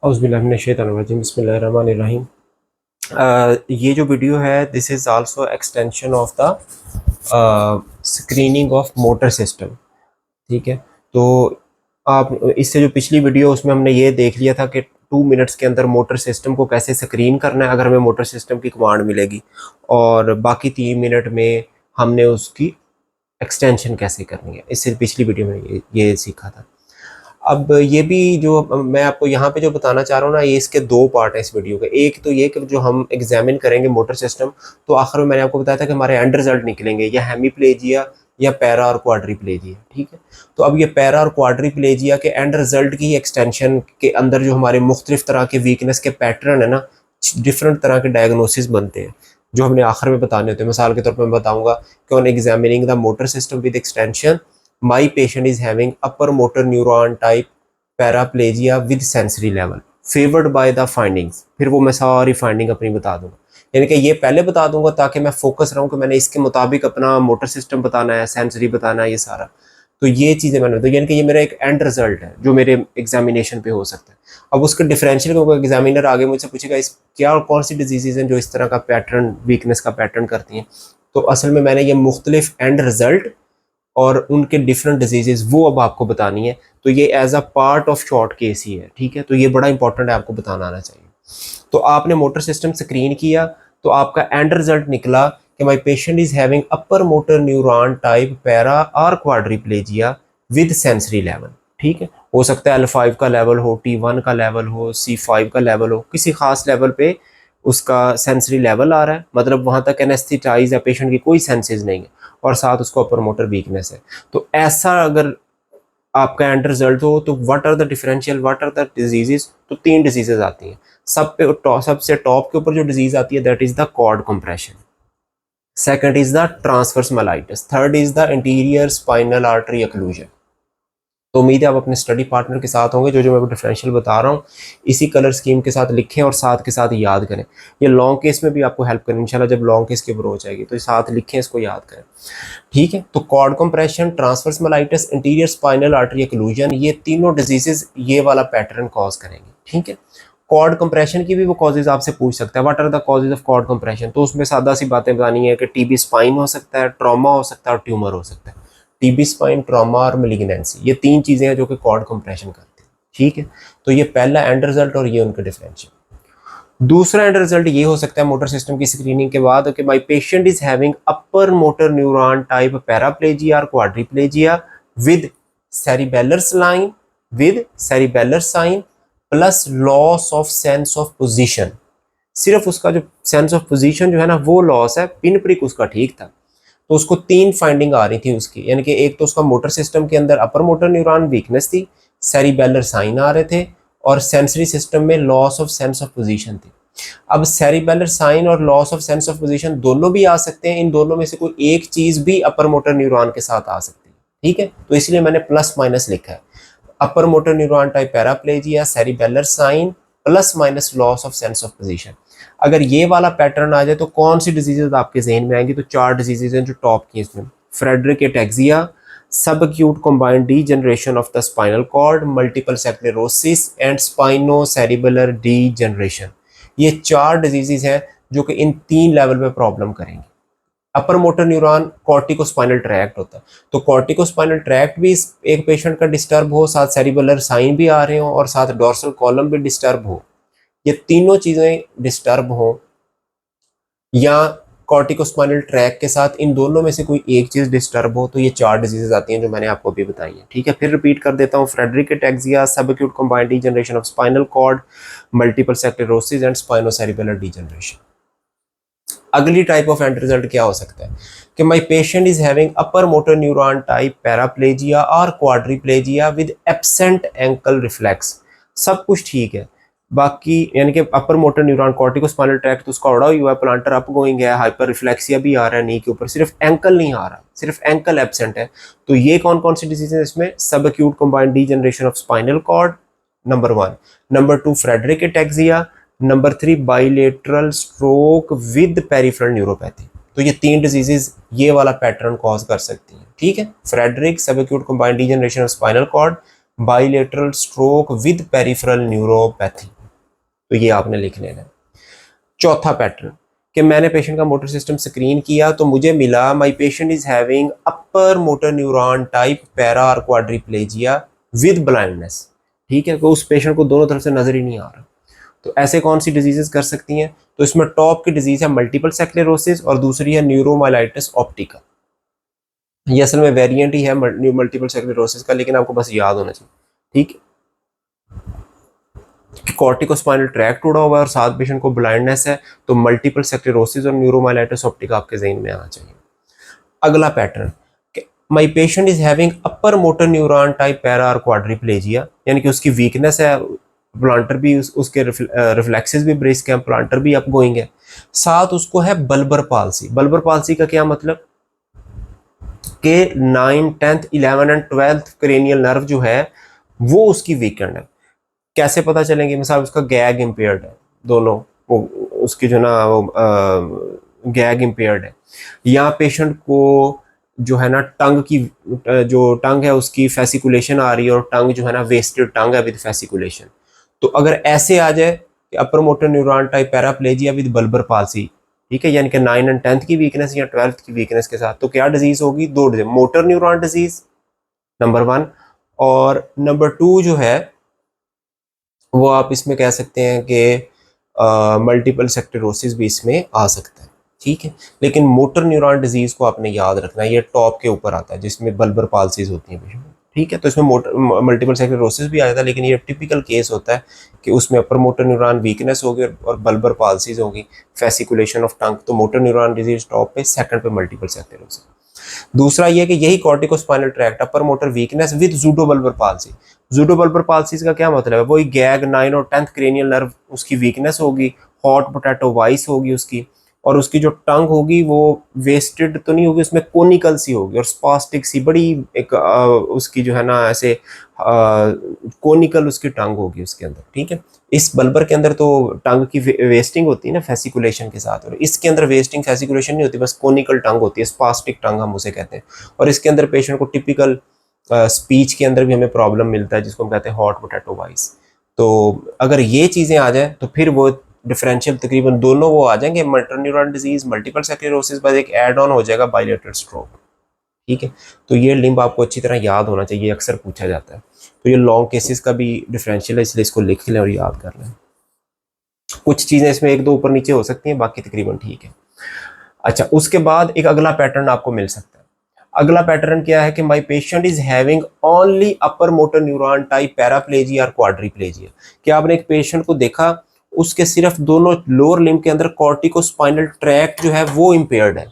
औज़ुबिल्लाहि बिस्मिल्लाहिर्रहमानिर्रहीम। ये जो वीडियो है this is also extension of the screening of motor system. ठीक है, तो आप इससे जो पिछली वीडियो उसमें हमने ये देख लिया था कि 2 मिनट्स के अंदर मोटर सिस्टम को कैसे स्क्रीन करना है अगर हमें मोटर सिस्टम की कमांड मिलेगी, और बाकी 3 मिनट में हमने उसकी एक्सटेंशन कैसे करनी है। इससे पिछली वीडियो में ये सीखा था। अब ये भी जो मैं आपको यहाँ पे जो बताना चाह रहा हूँ ना, ये इसके दो पार्ट है इस वीडियो के। एक तो ये कि जो हम एग्जामिन करेंगे मोटर सिस्टम, तो आखिर में मैंने आपको बताया था कि हमारे एंड रिजल्ट निकलेंगे या हेमीप्लेजिया या पैरा और क्वाड्रीप्लेजिया। ठीक है, तो अब ये पैरा और क्वाड्रीप्लेजिया के एंड रिजल्ट की एक्सटेंशन के अंदर जो हमारे मुख्तलिफ तरह के वीकनेस के पैटर्न है ना, डिफरेंट तरह के डायग्नोसिस बनते हैं जो हमने आखिर में बताने होते हैं। मिसाल के तौर पर मैं बताऊंगा कि on examining the motor system with extension my patient is having upper motor neuron type paraplegia with sensory level favored by the findings। फिर वो मैं सारी फाइंडिंग अपनी बता दूंगा, यानी कि ये पहले बता दूंगा ताकि मैं फोकस रहूं कि मैंने इसके मुताबिक अपना मोटर सिस्टम बताना है, सेंसरी बताना है, ये सारा। तो ये चीज़ें मैंने बताई, यानी कि ये मेरा एक एंड रिजल्ट है जो मेरे एग्जामिनेशन पे हो सकता है। अब उसका डिफरेंशियल क्योंकि एग्जामिनर आगे मुझसे पूछेगा इस क्या और कौन सी डिजीज़ हैं जो इस तरह का पैटर्न, वीकनेस का पैटर्न करती हैं, तो असल में मैंने ये मुख्तलिफ एंड रिजल्ट और उनके डिफरेंट डिजीजेज वो अब आपको बतानी है। तो ये as a part of short case ही है। ठीक है, तो ये बड़ा इंपॉर्टेंट है, आपको बताना आना चाहिए। तो आपने मोटर सिस्टम स्क्रीन किया तो आपका एंड रिजल्ट निकला कि my patient is having upper motor neuron type para और क्वाड्रिप्लेजिया विद सेंसरी लेवल। ठीक है, हो सकता है L5 का लेवल हो, T1 का लेवल हो, C5 का लेवल हो, किसी खास लेवल पे उसका सेंसरी लेवल आ रहा है, मतलब वहां तक एनेस्थेटाइज या पेशेंट की कोई सेंसेस नहीं है और साथ उसको अपर मोटर वीकनेस है। तो ऐसा अगर आपका एंड रिजल्ट हो तो what are the differential, what are the diseases, तो 3 डिजीजेस आती हैं। सबसे टॉप के ऊपर जो डिजीज आती है that is the cord compression, second is the transverse myelitis, third is the interior spinal artery occlusion. तो उम्मीद है आप अपने स्टडी पार्टनर के साथ होंगे। जो मैं डिफरेंशियल बता रहा हूँ इसी कलर स्कीम के साथ लिखें और साथ के साथ याद करें। ये लॉन्ग केस में भी आपको हेल्प करें इंशाल्लाह, जब लॉन्ग केस की अप्रोच आएगी तो साथ लिखें, इसको याद करें। ठीक है, तो cord compression, transverse myelitis, interior spinal artery occlusion, ये तीनों डिजीजेस ये वाला पैटर्न कॉज करेंगे। ठीक है, कॉर्ड कंप्रेशन की भी वो कॉजेज आपसे पूछ सकता है, what are the causes of cord compression, तो उसमें सादा सी बातें बतानी है कि टीबी स्पाइन हो सकता है, ट्रॉमा हो सकता है और ट्यूमर हो सकता है। टीबी स्पाइन, ट्रॉमा और मेलिग्नेंसी, ये 3 चीजें हैं जो कि कॉर्ड कंप्रेशन करती हैं। ठीक है, तो ये पहला एंड रिजल्ट और ये उनके डिफरेंशियल। दूसरा एंड रिजल्ट ये हो सकता है मोटर सिस्टम की स्क्रीनिंग के बाद कि my patient is having upper motor neuron type paraplegia और quadriplegia with cerebellar sign plus loss of sense of position. सिर्फ उसका जो सेंस ऑफ पोजीशन जो है ना वो लॉस है, पिन प्रिक उसका ठीक था। तो उसको 3 फाइंडिंग आ रही थी उसकी, यानी कि एक तो उसका मोटर सिस्टम के अंदर अपर मोटर न्यूरॉन वीकनेस थी, सेरिबेलर साइन आ रहे थे, और सेंसरी सिस्टम में loss of sense of position थी। अब सेरिबेलर साइन और loss of sense of position दोनों भी आ सकते हैं, इन दोनों में से कोई एक चीज भी अपर मोटर न्यूरॉन के साथ आ सकती है। ठीक है, तो इसलिए मैंने प्लस माइनस लिखा है, upper motor neuron type paraplegia, cerebellar sign plus minus loss of sense of position. अगर ये वाला पैटर्न आ जाए तो कौन सी डिजीजेज आपके जहन में आएंगी, तो 4 डिजीजेज हैं जो टॉप की इसमें। Friedreich ataxia, subacute combined degeneration of the spinal cord, multiple sclerosis and spinocerebellar degeneration. ये 4 डिजीजेज हैं जो कि इन 3 लेवल पे प्रॉब्लम करेंगे। अपर मोटर न्यूरॉन कॉर्टिकोस्पाइनल ट्रैक्ट होता है, तो कॉर्टिकोस्पाइनल ट्रैक्ट भी एक पेशेंट का डिस्टर्ब हो, साथ सेरिबेलर साइन भी आ रहे हो और साथ डोर्सल कॉलम भी डिस्टर्ब हो, ये तीनों चीजें डिस्टर्ब हो या कॉर्टिकोस्पाइनल ट्रैक के साथ इन दोनों में से कोई एक चीज डिस्टर्ब हो, तो ये 4 डिजीजेज आती हैं जो मैंने आपको अभी बताई है। ठीक है, फिर रिपीट कर देता हूँ, Friedreich ataxia, subacute combined degeneration of spinal cord, multiple sclerosis and spinocerebellar degeneration. अगली टाइप ऑफ एंड रिजल्ट क्या हो सकता है कि my patient is having upper motor neuron type paraplegia और quadriplegia with absent ankle reflex. सब कुछ ठीक है, बाकी यानी कि upper motor neuron corticospinal tract तो उसका उड़ा हुआ है, प्लांटर अप गोइंग है, हाइपर रिफ्लेक्सिया भी आ रहा है नी के ऊपर, सिर्फ एंकल नहीं आ रहा, सिर्फ एंकल एब्सेंट है। तो ये कौन कौन सी डिजीज है इसमें, subacute combined degeneration of spinal cord number 1, number 2 Friedreich ataxia, number 3 bilateral stroke with peripheral neuropathy. तो ये 3 डिजीजेज ये वाला पैटर्न कॉज कर सकती हैं। ठीक है, Friedreich, subacute combined degeneration of spinal cord, bilateral stroke with peripheral neuropathy, तो ये आपने लिख लेना है। चौथा पैटर्न कि मैंने पेशेंट का मोटर सिस्टम स्क्रीन किया तो मुझे मिला my patient is having upper motor neuron type para और क्वाड्रिप्लेजिया विद ब्लाइंडनेस। ठीक है, तो उस पेशेंट को दोनों तरफ से नजर ही नहीं आ रहा। तो ऐसे कौन सी डिजीजेस कर सकती हैं? तो इसमें टॉप की डिजीज है मल्टीपल स्क्लेरोसिस और दूसरी है न्यूरोमाइलाइटिस ऑप्टिका। ये असल में वेरिएंट ही है मल्टीपल स्क्लेरोसिस का, लेकिन आपको बस याद होना चाहिए। ठीक है, कॉर्टिकोस्पाइनल ट्रैक्ट टूटा हुआ है और साथ पेशेंट को ब्लाइंडनेस है, तो मल्टीपल स्क्लेरोसिस और न्यूरोमाइलाइटिस ऑप्टिका आपके ज़हन में आना चाहिए। अगला pattern, my patient is having upper motor neuron type para और क्वाड्रिप्लेजिया, यानी कि उसकी वीकनेस है, प्लांटर भी उसके रिफ्लेक्सेस भी ब्रिस्क है, प्लांटर भी अप गोइंग है, साथ उसको है बल्बर पाल्सी। बल्बर पाल्सी का क्या मतलब कि 9, 10th, 11 and 12th cranial nerve जो है वो उसकी वीकेंड है। कैसे पता चलेंगे? मिसाल उसका गैग इम्पेयर्ड है, दोनों वो उसकी जो ना वो गैग इम्पेयर्ड है, या पेशेंट को जो है ना टंग की जो टंग है उसकी फैसिकुलेशन आ रही है और टंग जो है ना वेस्टेड टंग है विद फैसिकुलेशन। तो अगर ऐसे आ जाए कि upper motor neuron type paraplegia with bulbar palsy, ठीक है, यानी कि 9 एंड 10th की वीकनेस या 12th की वीकनेस के साथ, तो क्या डिजीज होगी? दो disease, motor neuron disease number 1, और नंबर 2 जो है वो आप इसमें कह सकते हैं कि मल्टीपल सेक्टरोसिस भी इसमें आ सकता है। ठीक है, लेकिन मोटर न्यूरॉन डिजीज को आपने याद रखना है, ये टॉप के ऊपर आता है जिसमें बल्बर पाल्सीज होती हैं। ठीक है, तो इसमें मोटर मल्टीपल सेक्टरोसिस भी आ जाता है, लेकिन ये टिपिकल केस होता है कि उसमें अपर मोटर न्यूरॉन वीकनेस होगी और बल्बर पाल्सीज होगी, फैसिकुलेशन ऑफ टंग। तो मोटर न्यूरॉन डिजीज टॉप पे, सेकंड पे मल्टीपल सेक्टरोसिस। दूसरा ये कि यही corticospinal tract upper motor weakness with pseudobulbar palsy. Pseudobulbar palsy का क्या मतलब है? वही गैग 9 और 10th क्रेनियल नर्व उसकी वीकनेस होगी, हॉट पोटैटो वाइस होगी उसकी, और उसकी जो टंग होगी वो वेस्टेड तो नहीं होगी, उसमें कोनिकल सी होगी और स्पास्टिक सी, बड़ी एक उसकी जो है ना ऐसे कोनिकल उसकी टंग होगी उसके अंदर। ठीक है, इस बल्बर के अंदर तो टंग की वेस्टिंग होती है ना फैसिकुलेशन के साथ, और इसके अंदर वेस्टिंग फैसिकुलेशन नहीं होती, बस कोनिकल टंग होती है, स्पास्टिक टंग हम उसे कहते हैं। और इसके अंदर पेशेंट को टिपिकल स्पीच के अंदर भी हमें प्रॉब्लम मिलता है जिसको हम कहते हैं हॉट पोटैटो वाइस। तो अगर ये चीज़ें आ जाए तो फिर वो डिफरेंशियल तकरीबन दोनों वो आ जाएंगे, motor neuron disease, multiple sclerosis, बस एक ऐड ऑन हो जाएगा बाइलेटरल स्ट्रोक। ठीक है, तो ये लिम्ब आपको अच्छी तरह याद होना चाहिए, अक्सर पूछा जाता है। तो ये लॉन्ग केसेस का भी डिफरेंशियल है, इसलिए इसको लिख लें और याद कर लें। कुछ चीज़ें इसमें एक दो ऊपर नीचे हो सकती हैं, बाकी तकरीबन ठीक है। अच्छा, उसके बाद एक अगला पैटर्न आपको मिल सकता है। अगला पैटर्न क्या है कि my patient is having only upper motor neuron type paraplegia और क्वाड्रिप्लेजिया। क्या आपने एक पेशेंट को देखा उसके सिर्फ दोनों लोअर लिम्ब के अंदर कॉर्टिकोस्पाइनल ट्रैक्ट जो है वो इम्पेयर्ड है,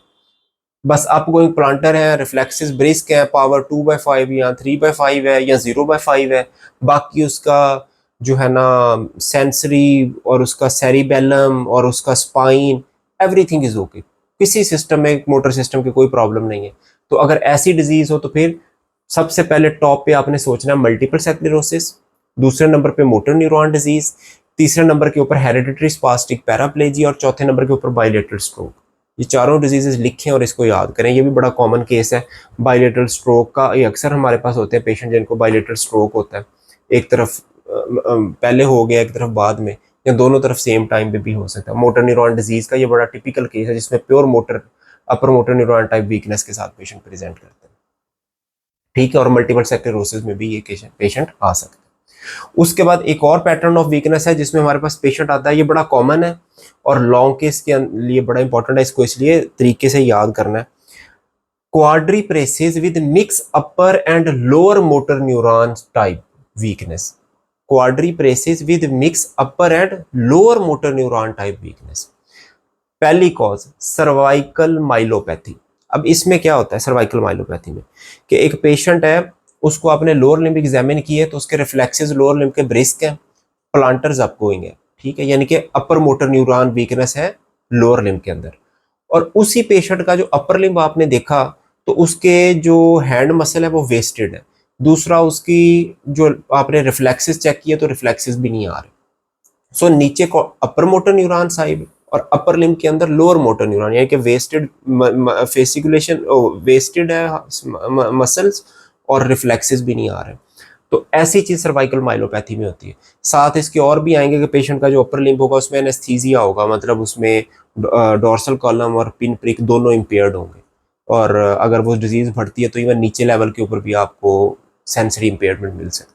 बस अप गोइंग प्लांटर है, रिफ्लेक्सेस ब्रिस्क है, पावर 2/5 या 3/5 है या 0/5 है, बाकी उसका जो है ना सेंसरी और उसका सेरिबेलम और उसका स्पाइन, एवरीथिंग इज ओके, किसी सिस्टम में मोटर सिस्टम की कोई प्रॉब्लम नहीं है। तो अगर ऐसी डिजीज हो तो फिर सबसे पहले टॉप पे आपने सोचना है मल्टीपल स्क्लेरोसिस, दूसरे नंबर पे मोटर न्यूरॉन डिजीज, तीसरे नंबर के ऊपर हेरिडिटरी स्पास्टिक पैराप्लेजिया और चौथे नंबर के ऊपर बाइलेटरल स्ट्रोक। ये चारों डिजीजेज लिखें और इसको याद करें, ये भी बड़ा कॉमन केस है बाइलेटरल स्ट्रोक का। ये अक्सर हमारे पास होते हैं पेशेंट जिनको बाइलेटरल स्ट्रोक होता है, एक तरफ पहले हो गया एक तरफ बाद में, या दोनों तरफ सेम टाइम पे भी हो सकता है। मोटर न्यूरॉन डिजीज का ये बड़ा टिपिकल केस है जिसमें प्योर मोटर अपर मोटर न्यूरॉन टाइप वीकनेस के साथ पेशेंट प्रेजेंट करते हैं। ठीक है, और मल्टीपल स्क्लेरोसिस में भी ये पेशेंट आ सकता है। उसके बाद एक और पैटर्न ऑफ वीकनेस है जिसमें हमारे पास पेशेंट आता है, ये बड़ा कॉमन है और लॉन्ग केस के लिए बड़ा इंपॉर्टेंट है, इसको इसलिए तरीके से याद करना है। Quadriparesis with mix upper and lower motor neuron type weakness. Quadriparesis with mix upper and lower motor neuron type weakness. पहली कॉज सर्वाइकल माइलोपैथी। अब इसमें क्या होता है सर्वाइकल माइलोपैथी में कि एक पेशेंट है, उसको आपने लोअर लिम्ब एग्जामिन किए तो उसके रिफ्लेक्सेस लोअर लिम्ब के ब्रिस्क हैं, प्लांटर्स अप गोइंग है। ठीक है, यानी कि अपर मोटर न्यूरॉन वीकनेस है लोअर लिम्ब के अंदर। और उसी पेशेंट का जो अपर लिम्ब आपने देखा तो उसके जो हैंड मसल है वो वेस्टेड है। दूसरा, उसकी जो आपने रिफ्लेक्सेस चेक किए तो रिफ्लेक्सेस भी नहीं आ रहे। सो नीचे को अपर मोटर न्यूरॉन साइड और अपर लिम्ब के अंदर लोअर मोटर न्यूरॉन, यानी कि वेस्टेड फेसिकुलेशन वेस्टेड है मसल्स और रिफ्लेक्सेस भी नहीं आ रहे। तो ऐसी चीज सर्वाइकल माइलोपैथी में होती है। साथ इसके और भी आएंगे कि पेशेंट का जो अपर लिम्ब होगा उसमें एनेस्थीसिया होगा, मतलब उसमें डोर्सल कॉलम और पिन प्रिक दोनों इम्पेयर्ड होंगे, और अगर वो डिजीज बढ़ती है तो इवन नीचे लेवल के ऊपर भी आपको सेंसरी इम्पेयरमेंट मिल सकती है।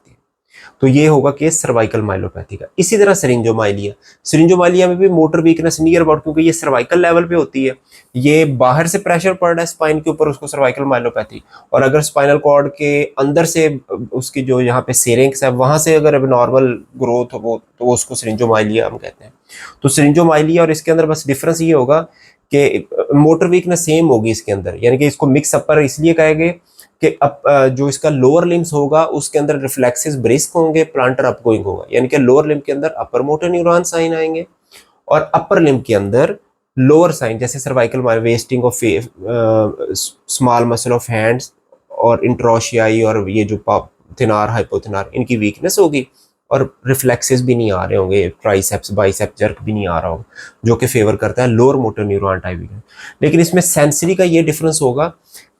तो ये होगा केस सर्वाइकल माइलोपैथी का। इसी तरह सिरिंजोमाइलिया में भी मोटर वीकनेस नियर अबाउट, क्योंकि ये सर्वाइकल लेवल पे होती है, ये बाहर से प्रेशर पड़ रहा है स्पाइन के ऊपर, उसको सर्वाइकल माइलोपैथी। और अगर स्पाइनल कॉर्ड के अंदर से उसकी जो यहाँ पे सेरेंक्स है वहां से अगर नॉर्मल ग्रोथ हो तो उसको सिरिंजोमाइलिया हम कहते हैं। तो सिरिंजोमाइलिया और इसके अंदर बस डिफरेंस ये होगा कि मोटर वीकनेस सेम होगी इसके अंदर, यानी कि इसको मिक्स अपर इसलिए कहेंगे कि जो इसका लोअर लिम्स होगा उसके अंदर रिफ्लेक्सेस ब्रिस्क होंगे, प्लांटर अपगोइंग होगा, यानी कि लोअर लिम्ब के अंदर अपर मोटर न्यूरॉन साइन आएंगे और अपर लिम्ब के अंदर लोअर साइन, जैसे cervical wasting of small muscle of hands और इंट्रोशियाई और ये जो थिनार हाइपोथिनार, इनकी वीकनेस होगी और रिफ्लेक्सेस भी नहीं आ रहे होंगे, ट्राइसेप्स बाइसेप जर्क भी नहीं आ रहा होगा, जो कि फेवर करता है lower motor neuron type weakness. लेकिन इसमें सेंसरी का ये डिफरेंस होगा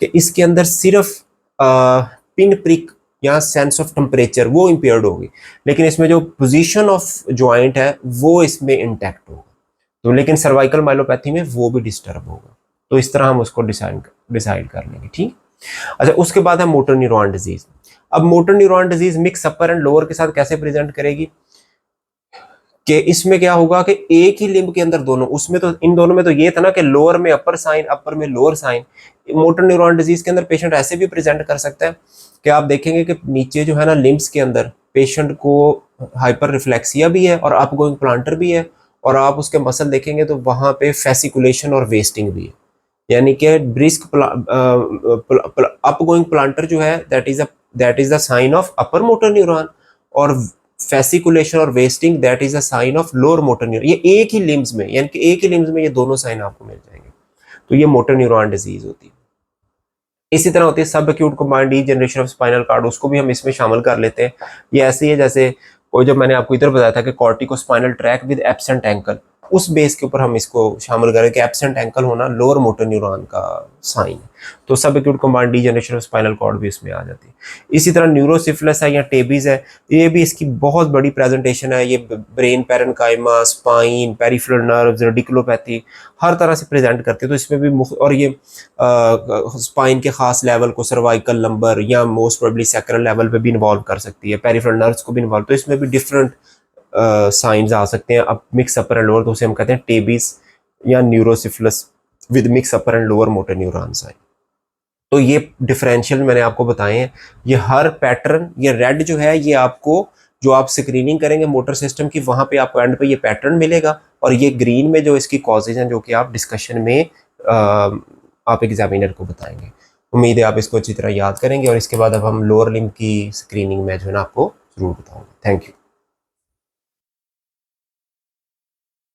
कि इसके अंदर सिर्फ पिन प्रिक या सेंस ऑफ टेम्परेचर वो इम्पेयर्ड होगी, लेकिन इसमें जो पोजीशन ऑफ ज्वाइंट है वो इसमें इंटैक्ट होगा। तो लेकिन सर्वाइकल माइलोपैथी में वो भी डिस्टर्ब होगा। तो इस तरह हम उसको डिसाइड कर लेंगे, ठीक। अच्छा, उसके बाद है मोटर न्यूरॉन डिजीज। अब motor neuron disease mix upper and lower के साथ कैसे प्रेजेंट करेगी कि इसमें क्या होगा कि एक ही लिम्ब के अंदर दोनों, उसमें तो इन दोनों में तो ये था ना कि लोअर में अपर साइन, अपर में lower sign. Motor neuron disease के अंदर पेशेंट ऐसे भी प्रेजेंट कर सकता है कि आप देखेंगे कि नीचे जो है ना लिम्ब्स के अंदर पेशेंट को हाइपर रिफ्लेक्सिया भी है और अपगोइंग प्लांटर भी है, और आप उसके मसल देखेंगे तो वहां पे फेसिकुलेशन और वेस्टिंग भी है, यानी कि ब्रिस्क अपगोइंग प्लांटर जो है that is the sign of upper motor neuron, और फेसिकुलेशन और wasting that is a sign of lower motor neuron. ये एक ही लिम्स में, यानी कि एक ही लिम्स में ये दोनों साइन आपको मिल जाएंगे। तो ये मोटर न्यूरॉन डिजीज होती है। इसी तरह होती है सब acute combined degeneration of spinal cord, उसको भी हम इसमें शामिल कर लेते हैं। ये ऐसे ही है जैसे वो जब मैंने आपको इधर बताया था कि corticospinal track with absent ankle, उस बेस के ऊपर हम इसको शामिल करें कि एब्सेंट एंकल होना लोअर मोटर न्यूरॉन का साइन है। तो subacute combined degeneration of spinal cord भी इसमें आ जाती है। इसी तरह न्यूरोसिफिलिस है या टेबीज है, ये भी इसकी बहुत बड़ी प्रेजेंटेशन है। ये brain parenchyma, spine, peripheral nerves, radiculopathy हर तरह से प्रेजेंट करती है। तो इसमें भी और ये स्पाइन के खास लेवल को सर्वाइकल लंबर या मोस्ट प्रोबेबली सैक्रल लेवल पे भी इन्वॉल्व कर सकती है, पेरिफेरल नर्व्स को भी इन्वॉल्व। तो इसमें भी डिफरेंट साइंस आ सकते हैं। अब मिक्स अपर एंड लोअर, तो उसे हम कहते हैं टेबीज या neurosyphilis with mix upper and lower motor neuron sign. तो ये डिफरेंशियल मैंने आपको बताए हैं। ये हर पैटर्न, ये रेड जो है ये आपको, जो आप स्क्रीनिंग करेंगे मोटर सिस्टम की, वहां पे आपको एंड पे ये पैटर्न मिलेगा, और ये ग्रीन में जो इसकी कॉजेज हैं जो कि आप डिस्कशन में आप एग्जामिनर को बताएंगे। उम्मीद है आप इसको अच्छी तरह याद करेंगे, और इसके बाद अब हम लोअर लिम्ब की स्क्रीनिंग में जो है ना आपको जरूर बताऊंगा। Thank you.